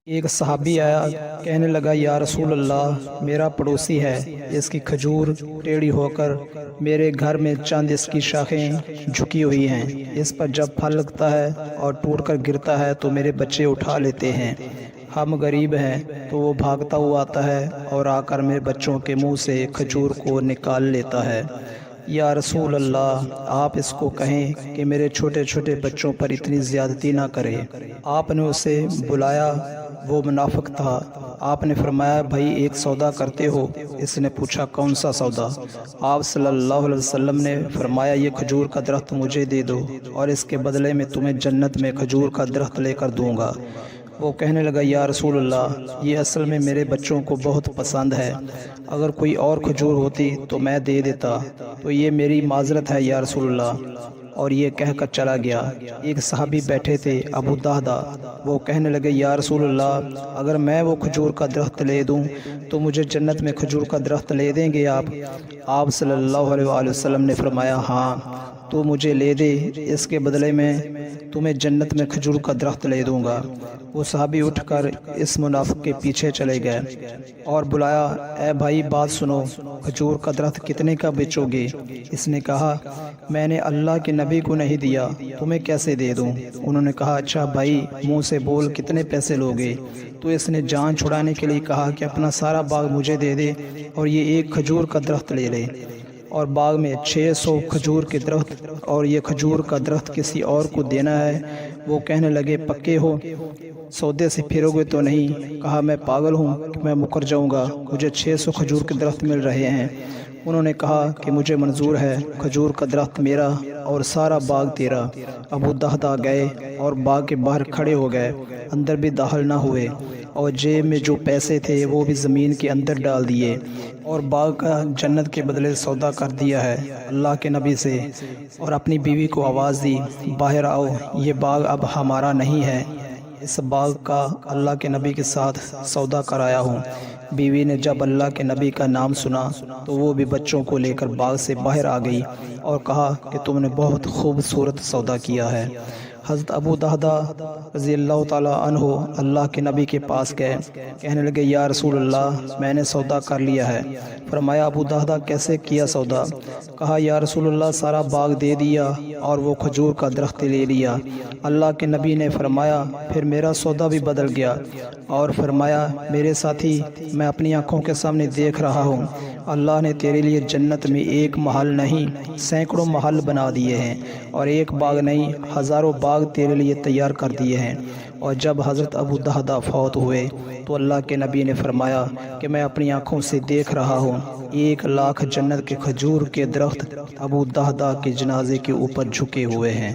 ایک صحابی آیا، کہنے لگا یا رسول اللہ، میرا پڑوسی ہے، اس کی کھجور ٹیڑھی ہو کر میرے گھر میں چند اس کی شاخیں جھکی ہوئی ہیں، اس پر جب پھل لگتا ہے اور ٹوٹ کر گرتا ہے تو میرے بچے اٹھا لیتے ہیں، ہم غریب ہیں تو وہ بھاگتا ہوا آتا ہے اور آ کر میرے بچوں کے منہ سے کھجور کو نکال لیتا ہے۔ یا رسول اللہ، آپ اس کو کہیں کہ میرے چھوٹے چھوٹے بچوں پر اتنی زیادتی نہ کرے۔ آپ نے اسے بلایا، وہ منافق تھا۔ آپ نے فرمایا بھائی ایک سودا کرتے ہو؟ اس نے پوچھا کون سا سودا؟ آپ صلی اللہ علیہ وسلم نے فرمایا یہ کھجور کا درخت مجھے دے دو اور اس کے بدلے میں تمہیں جنت میں کھجور کا درخت لے کر دوں گا۔ وہ کہنے لگا یا رسول اللہ، یہ اصل میں میرے بچوں کو بہت پسند ہے، اگر کوئی اور کھجور ہوتی تو میں دے دیتا، تو یہ میری معذرت ہے یا رسول اللہ، اور یہ کہہ کر چلا گیا۔ ایک صحابی بیٹھے تھے ابو دہدہ، وہ کہنے لگے یا رسول اللہ، اگر میں وہ کھجور کا درخت لے دوں تو مجھے جنت میں کھجور کا درخت لے دیں گے آپ؟ آپ صلی اللہ علیہ وآلہ وسلم نے فرمایا ہاں، تو مجھے لے دے، اس کے بدلے میں تمہیں جنت میں کھجور کا درخت لے دوں گا۔ وہ صحابی اٹھ کر اس منافق کے پیچھے چلے گئے اور بلایا، اے بھائی بات سنو، کھجور کا درخت کتنے کا بیچو گے؟ اس نے کہا میں نے اللہ کے نبی کو نہیں دیا، تمہیں کیسے دے دوں؟ انہوں نے کہا اچھا بھائی منہ سے بول، کتنے پیسے لوگے؟ تو اس نے جان چھڑانے کے لیے کہا کہ اپنا سارا باغ مجھے دے دے اور یہ ایک کھجور کا درخت لے لے، اور باغ میں 600 کھجور کے درخت، اور یہ کھجور کا درخت کسی اور کو دینا ہے۔ وہ کہنے لگے پکے ہو، سودے سے پھرو گے تو نہیں؟ کہا میں پاگل ہوں کہ میں مکر جاؤں گا، مجھے 600 کھجور کے درخت مل رہے ہیں۔ انہوں نے کہا کہ مجھے منظور ہے، کھجور کا درخت میرا اور سارا باغ تیرا۔ ابو دہدہ گئے اور باغ کے باہر کھڑے ہو گئے، اندر بھی داخل نہ ہوئے، اور جیب میں جو پیسے تھے وہ بھی زمین کے اندر ڈال دیے، اور باغ کا جنت کے بدلے سودا کر دیا ہے اللہ کے نبی سے، اور اپنی بیوی کو آواز دی باہر آؤ، یہ باغ اب ہمارا نہیں ہے، اس باغ کا اللہ کے نبی کے ساتھ سودا کرایا ہوں۔ بیوی نے جب اللہ کے نبی کا نام سنا تو وہ بھی بچوں کو لے کر باغ سے باہر آ گئی اور کہا کہ تم نے بہت خوبصورت سودا کیا ہے۔ حضرت ابو دہدہ رضی اللہ تعالیٰ عنہ اللہ کے نبی کے پاس گئے، کہنے لگے یا رسول اللہ، میں نے سودا کر لیا ہے۔ فرمایا ابو دہدہ کیسے کیا سودا؟ کہا یا رسول اللہ سارا باغ دے دیا اور وہ کھجور کا درخت لے لیا۔ اللہ کے نبی نے فرمایا پھر میرا سودا بھی بدل گیا، اور فرمایا میرے ساتھی، میں اپنی آنکھوں کے سامنے دیکھ رہا ہوں، اللہ نے تیرے لیے جنت میں ایک محل نہیں سینکڑوں محل بنا دیے ہیں، اور ایک باغ نہیں ہزاروں باغ تیرے لیے تیار کر دیے ہیں۔ اور جب حضرت ابو دہدہ فوت ہوئے تو اللہ کے نبی نے فرمایا کہ میں اپنی آنکھوں سے دیکھ رہا ہوں 1,00,000 جنت کے کھجور کے درخت ابو دہدہ کے جنازے کے اوپر جھکے ہوئے ہیں۔